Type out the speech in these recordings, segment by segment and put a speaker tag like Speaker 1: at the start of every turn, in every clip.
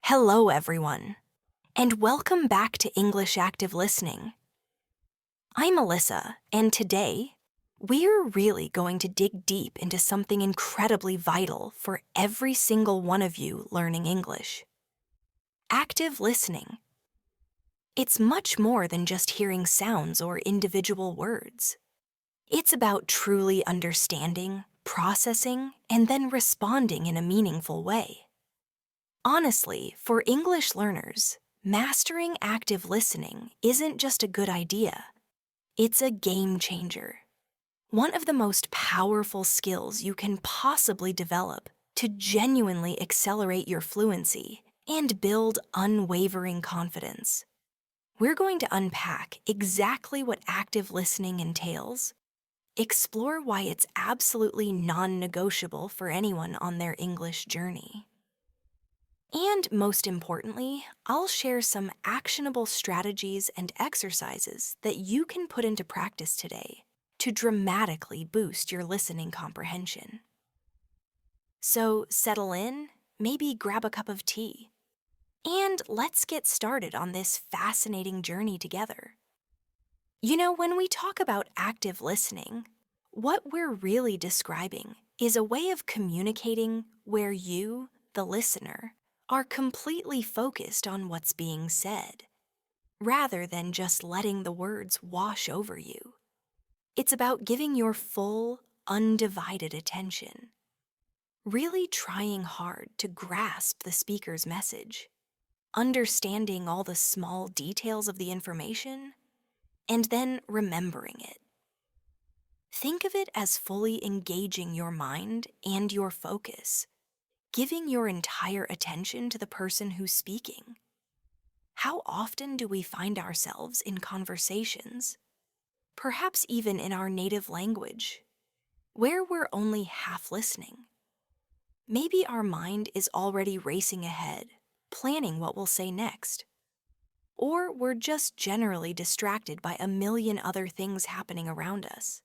Speaker 1: Hello, everyone, and welcome back to English Active Listening. I'm Alyssa, and today, we're really going to dig deep into something incredibly vital for every single one of you learning English. Active listening. It's much more than just hearing sounds or individual words. It's about truly understanding, processing, and then responding in a meaningful way. Honestly, for English learners, mastering active listening isn't just a good idea. It's a game changer. One of the most powerful skills you can possibly develop to genuinely accelerate your fluency and build unwavering confidence. We're going to unpack exactly what active listening entails, explore why it's absolutely non-negotiable for anyone on their English journey. And most importantly, I'll share some actionable strategies and exercises that you can put into practice today to dramatically boost your listening comprehension. So settle in, maybe grab a cup of tea, and let's get started on this fascinating journey together. You know, when we talk about active listening, what we're really describing is a way of communicating where you, the listener, are completely focused on what's being said, rather than just letting the words wash over you. It's about giving your full, undivided attention, really trying hard to grasp the speaker's message, understanding all the small details of the information, and then remembering it. Think of it as fully engaging your mind and your focus, giving your entire attention to the person who's speaking. How often do we find ourselves in conversations, perhaps even in our native language, where we're only half listening? Maybe our mind is already racing ahead, planning what we'll say next. Or we're just generally distracted by a million other things happening around us.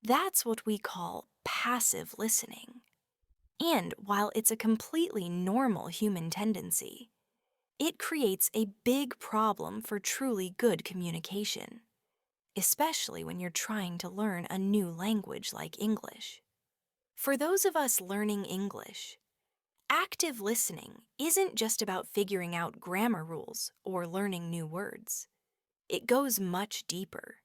Speaker 1: That's what we call passive listening. And while it's a completely normal human tendency, it creates a big problem for truly good communication, especially when you're trying to learn a new language like English. For those of us learning English, active listening isn't just about figuring out grammar rules or learning new words. It goes much deeper.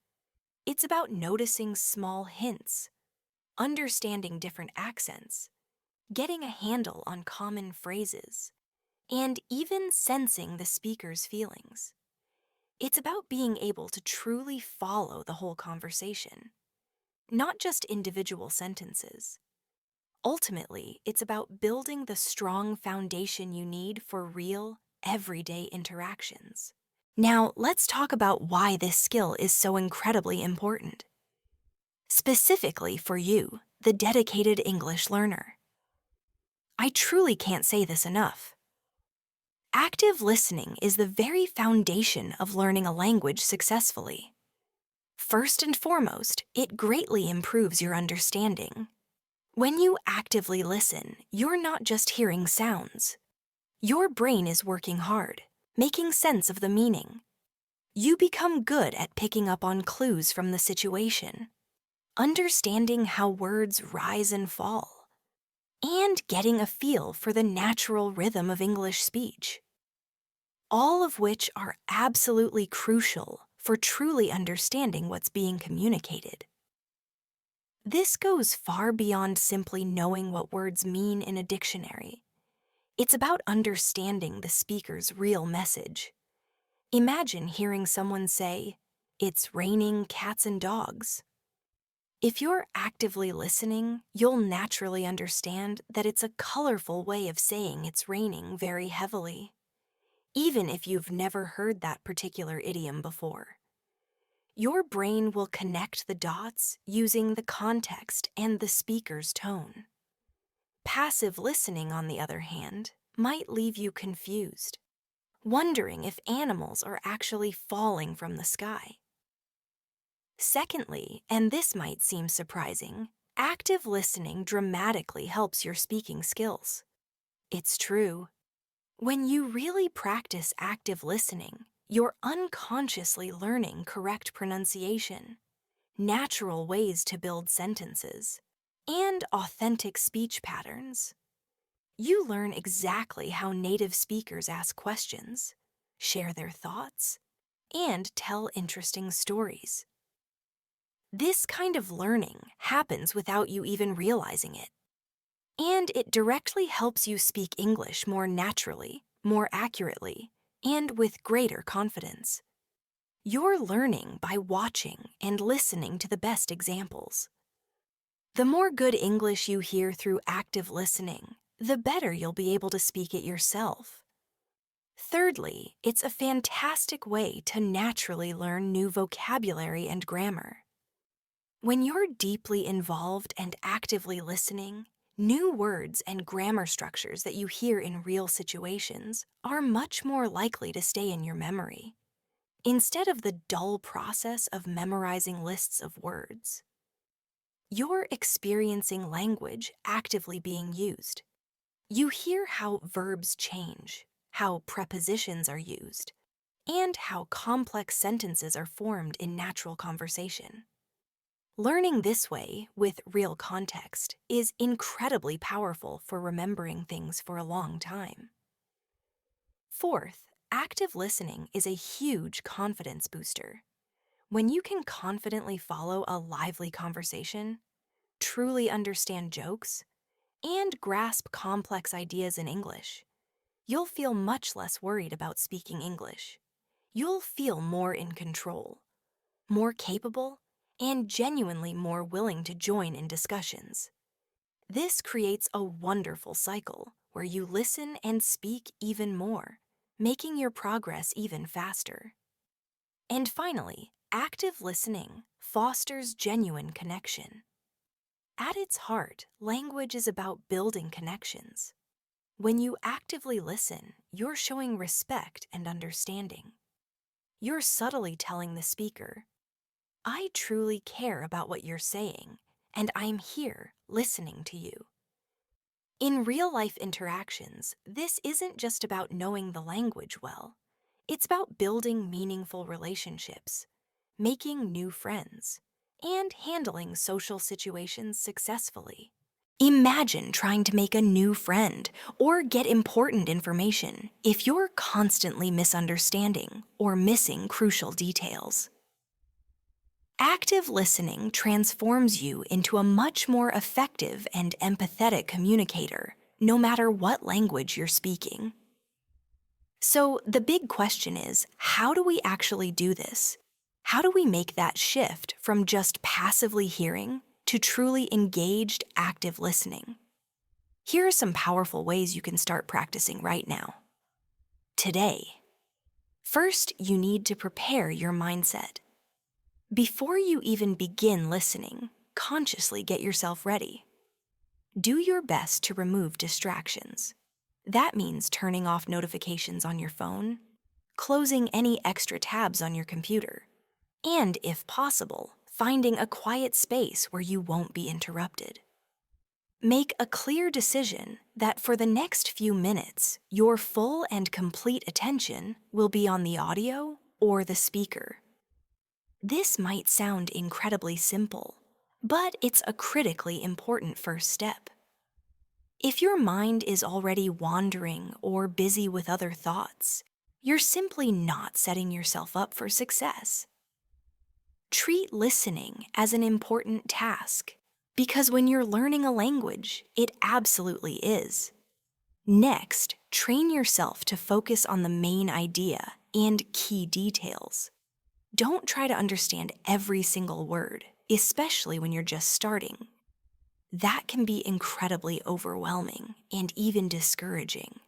Speaker 1: It's about noticing small hints, understanding different accents, getting a handle on common phrases, and even sensing the speaker's feelings. It's about being able to truly follow the whole conversation, not just individual sentences. Ultimately, it's about building the strong foundation you need for real, everyday interactions. Now, let's talk about why this skill is so incredibly important. Specifically for you, the dedicated English learner. I truly can't say this enough. Active listening is the very foundation of learning a language successfully. First and foremost, it greatly improves your understanding. When you actively listen, you're not just hearing sounds. Your brain is working hard, making sense of the meaning. You become good at picking up on clues from the situation, understanding how words rise and fall, and getting a feel for the natural rhythm of English speech. All of which are absolutely crucial for truly understanding what's being communicated. This goes far beyond simply knowing what words mean in a dictionary. It's about understanding the speaker's real message. Imagine hearing someone say, "It's raining cats and dogs." If you're actively listening, you'll naturally understand that it's a colorful way of saying it's raining very heavily, even if you've never heard that particular idiom before. Your brain will connect the dots using the context and the speaker's tone. Passive listening, on the other hand, might leave you confused, wondering if animals are actually falling from the sky. Secondly, and this might seem surprising, active listening dramatically helps your speaking skills. It's true. When you really practice active listening, you're unconsciously learning correct pronunciation, natural ways to build sentences, and authentic speech patterns. You learn exactly how native speakers ask questions, share their thoughts, and tell interesting stories. This kind of learning happens without you even realizing it, and it directly helps you speak English more naturally, more accurately, and with greater confidence. You're learning by watching and listening to the best examples. The more good English you hear through active listening, the better you'll be able to speak it yourself. Thirdly, it's a fantastic way to naturally learn new vocabulary and grammar. When you're deeply involved and actively listening, new words and grammar structures that you hear in real situations are much more likely to stay in your memory, instead of the dull process of memorizing lists of words. You're experiencing language actively being used. You hear how verbs change, how prepositions are used, and how complex sentences are formed in natural conversation. Learning this way, with real context, is incredibly powerful for remembering things for a long time. Fourth, active listening is a huge confidence booster. When you can confidently follow a lively conversation, truly understand jokes, and grasp complex ideas in English, you'll feel much less worried about speaking English. You'll feel more in control, more capable, and genuinely more willing to join in discussions. This creates a wonderful cycle where you listen and speak even more, making your progress even faster. And finally, active listening fosters genuine connection. At its heart, language is about building connections. When you actively listen, you're showing respect and understanding. You're subtly telling the speaker, I truly care about what you're saying, and I'm here listening to you. In real-life interactions, this isn't just about knowing the language well. It's about building meaningful relationships, making new friends, and handling social situations successfully. Imagine trying to make a new friend or get important information if you're constantly misunderstanding or missing crucial details. Active listening transforms you into a much more effective and empathetic communicator, no matter what language you're speaking. So the big question is, how do we actually do this? How do we make that shift from just passively hearing to truly engaged, active listening? Here are some powerful ways you can start practicing right now. Today. First, you need to prepare your mindset. Before you even begin listening, consciously get yourself ready. Do your best to remove distractions. That means turning off notifications on your phone, closing any extra tabs on your computer, and, if possible, finding a quiet space where you won't be interrupted. Make a clear decision that for the next few minutes, your full and complete attention will be on the audio or the speaker. This might sound incredibly simple, but it's a critically important first step. If your mind is already wandering or busy with other thoughts, you're simply not setting yourself up for success. Treat listening as an important task, because when you're learning a language, it absolutely is. Next, train yourself to focus on the main idea and key details. Don't try to understand every single word, especially when you're just starting. That can be incredibly overwhelming and even discouraging.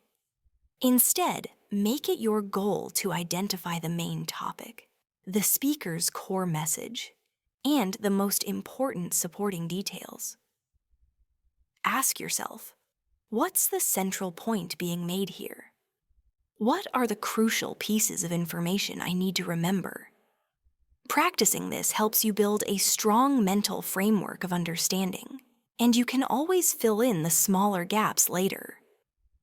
Speaker 1: Instead, make it your goal to identify the main topic, the speaker's core message, and the most important supporting details. Ask yourself, what's the central point being made here? What are the crucial pieces of information I need to remember? Practicing this helps you build a strong mental framework of understanding, and you can always fill in the smaller gaps later.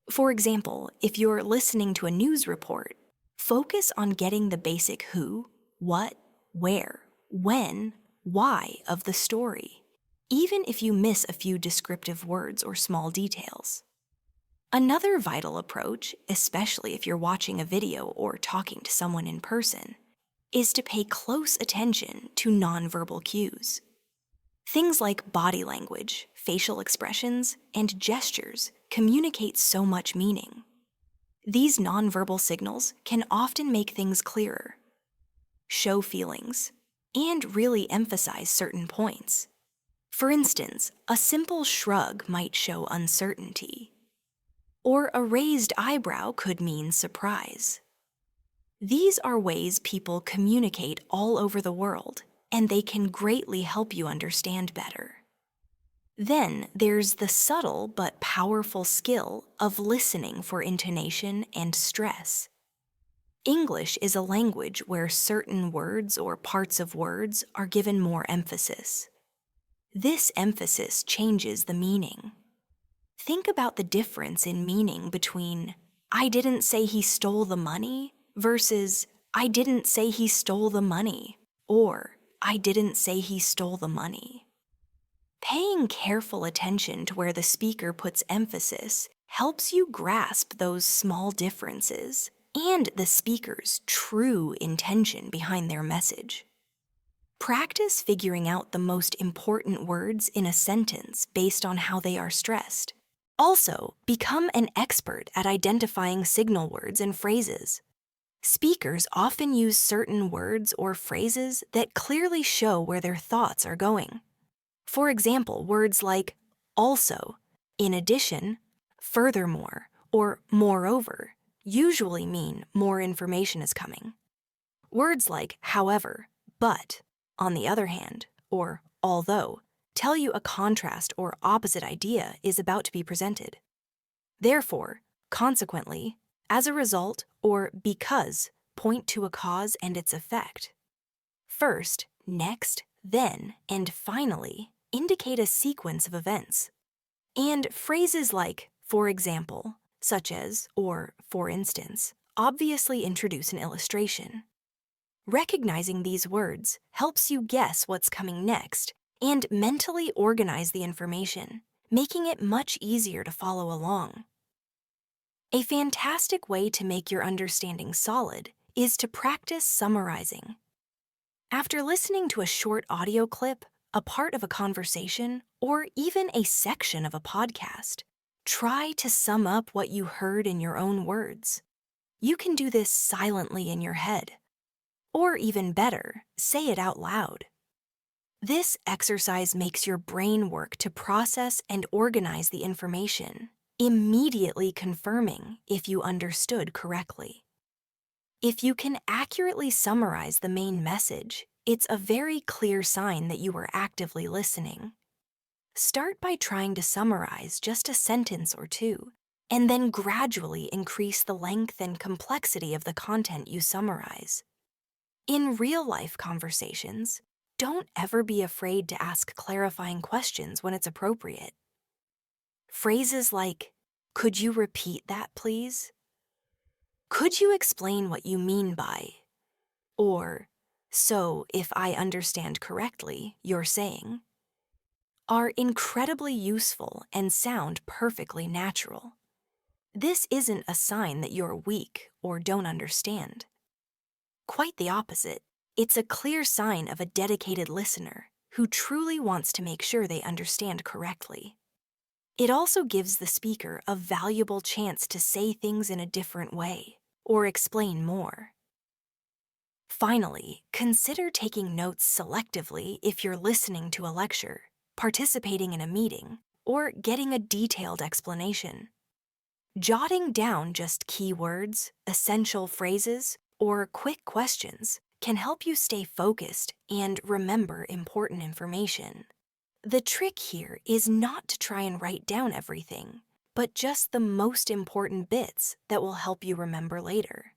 Speaker 1: For example, if you're listening to a news report, focus on getting the basic who, what, where, when, why of the story, even if you miss a few descriptive words or small details. Another vital approach, especially if you're watching a video or talking to someone in person, is to pay close attention to nonverbal cues. Things like body language, facial expressions, and gestures communicate so much meaning. These nonverbal signals can often make things clearer, show feelings, and really emphasize certain points. For instance, a simple shrug might show uncertainty, or a raised eyebrow could mean surprise. These are ways people communicate all over the world, and they can greatly help you understand better. Then there's the subtle but powerful skill of listening for intonation and stress. English is a language where certain words or parts of words are given more emphasis. This emphasis changes the meaning. Think about the difference in meaning between "I didn't say he stole the money" versus "I didn't say he stole the money" or "I didn't say he stole the money." Paying careful attention to where the speaker puts emphasis helps you grasp those small differences and the speaker's true intention behind their message. Practice figuring out the most important words in a sentence based on how they are stressed. Also, become an expert at identifying signal words and phrases. Speakers often use certain words or phrases that clearly show where their thoughts are going. For example, words like also, in addition, furthermore, or moreover usually mean more information is coming. Words like however, but, on the other hand, or although tell you a contrast or opposite idea is about to be presented. Therefore, consequently, as a result, or because point to a cause and its effect. First, next, then, and finally indicate a sequence of events. And phrases like, for example, such as, or for instance, obviously introduce an illustration. Recognizing these words helps you guess what's coming next and mentally organize the information, making it much easier to follow along. A fantastic way to make your understanding solid is to practice summarizing. After listening to a short audio clip, a part of a conversation, or even a section of a podcast, try to sum up what you heard in your own words. You can do this silently in your head. Or even better, say it out loud. This exercise makes your brain work to process and organize the information, immediately confirming if you understood correctly. If you can accurately summarize the main message, it's a very clear sign that you are actively listening. Start by trying to summarize just a sentence or two, and then gradually increase the length and complexity of the content you summarize. In real-life conversations, don't ever be afraid to ask clarifying questions when it's appropriate. Phrases like, "Could you repeat that, please?" "Could you explain what you mean by?" Or, "So, if I understand correctly, you're saying," are incredibly useful and sound perfectly natural. This isn't a sign that you're weak or don't understand. Quite the opposite. It's a clear sign of a dedicated listener who truly wants to make sure they understand correctly. It also gives the speaker a valuable chance to say things in a different way or explain more. Finally, consider taking notes selectively if you're listening to a lecture, participating in a meeting, or getting a detailed explanation. Jotting down just keywords, essential phrases, or quick questions can help you stay focused and remember important information. The trick here is not to try and write down everything, but just the most important bits that will help you remember later.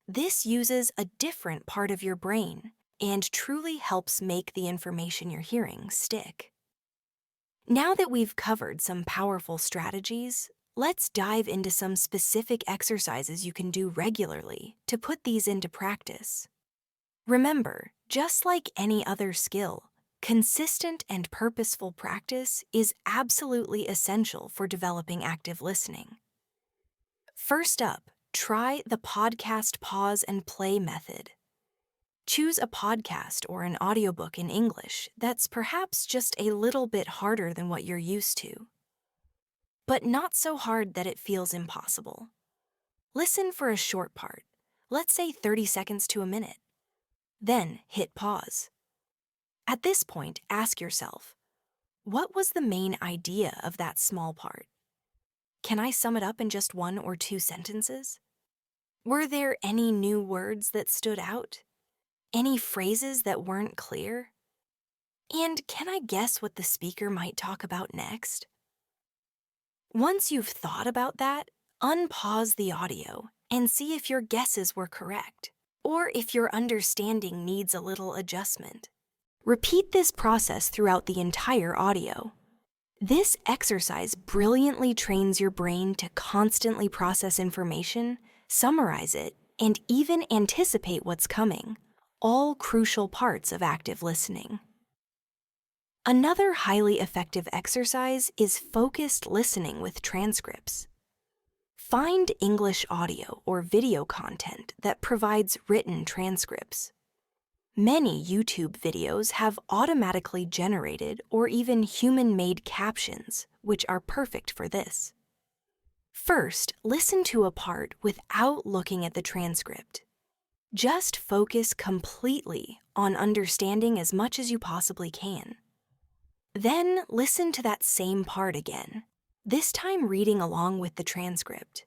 Speaker 1: This uses a different part of your brain and truly helps make the information you're hearing stick. Now that we've covered some powerful strategies, let's dive into some specific exercises you can do regularly to put these into practice. Remember, just like any other skill, consistent and purposeful practice is absolutely essential for developing active listening. First up, try the podcast pause and play method. Choose a podcast or an audiobook in English that's perhaps just a little bit harder than what you're used to, but not so hard that it feels impossible. Listen for a short part, let's say 30 seconds to a minute. Then hit pause. At this point, ask yourself, what was the main idea of that small part? Can I sum it up in just 1 or 2 sentences? Were there any new words that stood out? Any phrases that weren't clear? And can I guess what the speaker might talk about next? Once you've thought about that, unpause the audio and see if your guesses were correct, or if your understanding needs a little adjustment. Repeat this process throughout the entire audio. This exercise brilliantly trains your brain to constantly process information, summarize it, and even anticipate what's coming, all crucial parts of active listening. Another highly effective exercise is focused listening with transcripts. Find English audio or video content that provides written transcripts. Many YouTube videos have automatically generated or even human-made captions, which are perfect for this. First, listen to a part without looking at the transcript. Just focus completely on understanding as much as you possibly can. Then listen to that same part again, this time reading along with the transcript.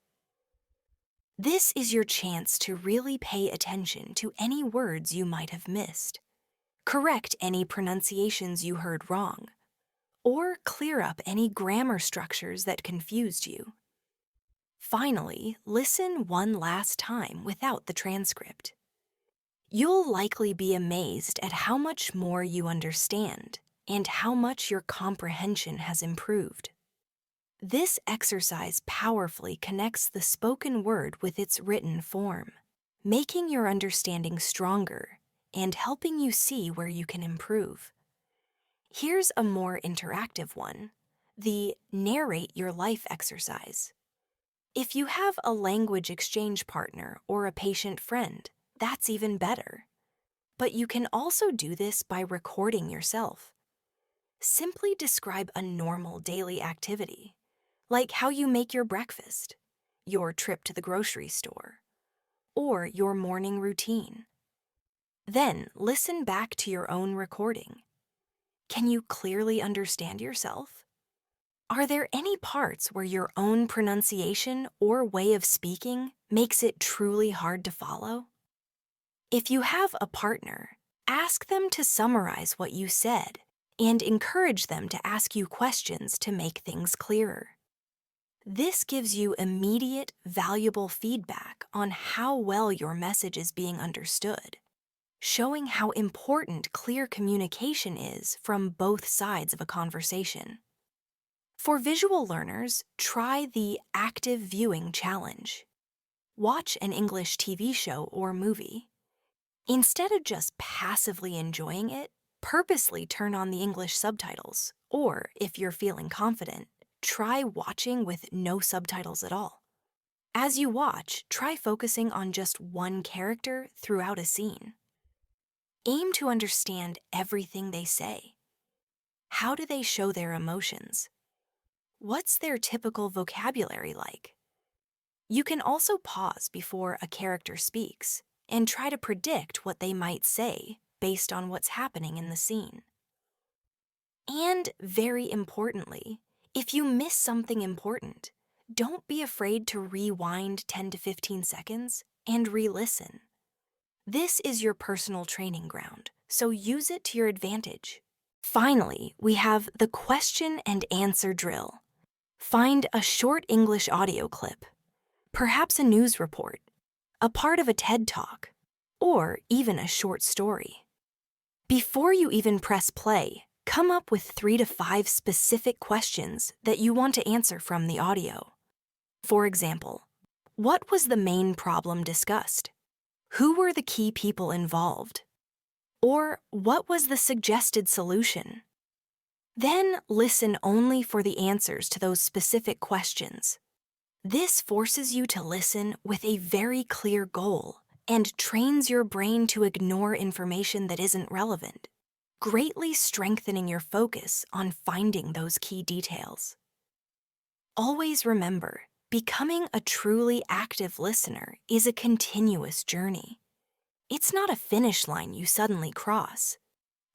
Speaker 1: This is your chance to really pay attention to any words you might have missed, correct any pronunciations you heard wrong, or clear up any grammar structures that confused you. Finally, listen one last time without the transcript. You'll likely be amazed at how much more you understand and how much your comprehension has improved. This exercise powerfully connects the spoken word with its written form, making your understanding stronger and helping you see where you can improve. Here's a more interactive one, the narrate your life exercise. If you have a language exchange partner or a patient friend, that's even better. But you can also do this by recording yourself. Simply describe a normal daily activity, like how you make your breakfast, your trip to the grocery store, or your morning routine. Then listen back to your own recording. Can you clearly understand yourself? Are there any parts where your own pronunciation or way of speaking makes it truly hard to follow? If you have a partner, ask them to summarize what you said and encourage them to ask you questions to make things clearer. This gives you immediate, valuable feedback on how well your message is being understood, showing how important clear communication is from both sides of a conversation. For visual learners, try the active viewing challenge. Watch an English TV show or movie. Instead of just passively enjoying it, purposely turn on the English subtitles, or if you're feeling confident, try watching with no subtitles at all. As you watch, try focusing on just one character throughout a scene. Aim to understand everything they say. How do they show their emotions? What's their typical vocabulary like? You can also pause before a character speaks and try to predict what they might say based on what's happening in the scene. And very importantly, if you miss something important, don't be afraid to rewind 10 to 15 seconds and re-listen. This is your personal training ground, so use it to your advantage. Finally, we have the question and answer drill. Find a short English audio clip, perhaps a news report, a part of a TED Talk, or even a short story. Before you even press play, come up with 3 to 5 specific questions that you want to answer from the audio. For example, what was the main problem discussed? Who were the key people involved? Or what was the suggested solution? Then listen only for the answers to those specific questions. This forces you to listen with a very clear goal and trains your brain to ignore information that isn't relevant, greatly strengthening your focus on finding those key details. Always remember, becoming a truly active listener is a continuous journey. It's not a finish line you suddenly cross.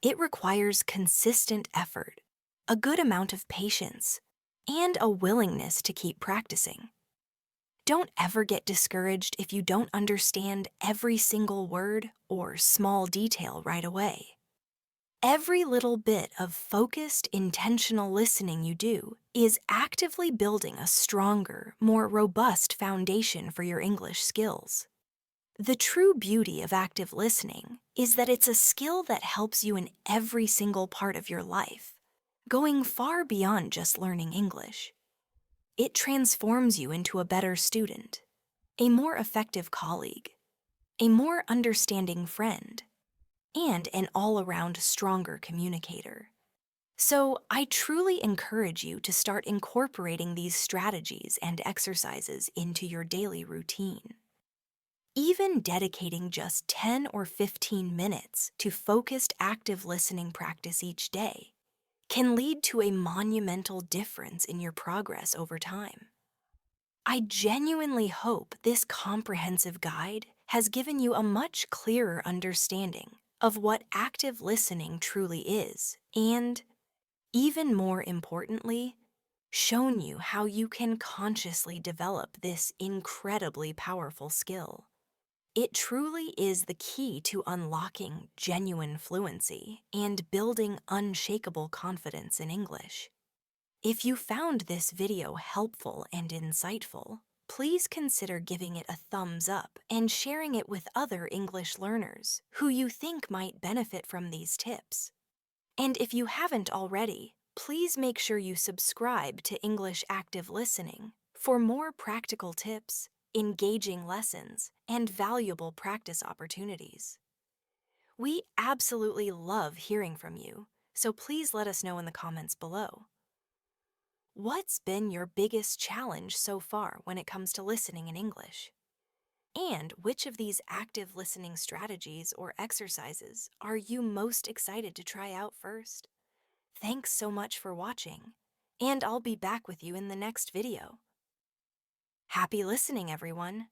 Speaker 1: It requires consistent effort, a good amount of patience, and a willingness to keep practicing. Don't ever get discouraged if you don't understand every single word or small detail right away. Every little bit of focused, intentional listening you do is actively building a stronger, more robust foundation for your English skills. The true beauty of active listening is that it's a skill that helps you in every single part of your life, going far beyond just learning English. It transforms you into a better student, a more effective colleague, a more understanding friend, and an all-around stronger communicator. So I truly encourage you to start incorporating these strategies and exercises into your daily routine. Even dedicating just 10 or 15 minutes to focused active listening practice each day can lead to a monumental difference in your progress over time. I genuinely hope this comprehensive guide has given you a much clearer understanding of what active listening truly is and, even more importantly, shown you how you can consciously develop this incredibly powerful skill. It truly is the key to unlocking genuine fluency and building unshakable confidence in English. If you found this video helpful and insightful, please consider giving it a thumbs up and sharing it with other English learners who you think might benefit from these tips. And if you haven't already, please make sure you subscribe to English Active Listening for more practical tips, engaging lessons, and valuable practice opportunities. We absolutely love hearing from you, so please let us know in the comments below. What's been your biggest challenge so far when it comes to listening in English? And which of these active listening strategies or exercises are you most excited to try out first? Thanks so much for watching, and I'll be back with you in the next video. Happy listening, everyone!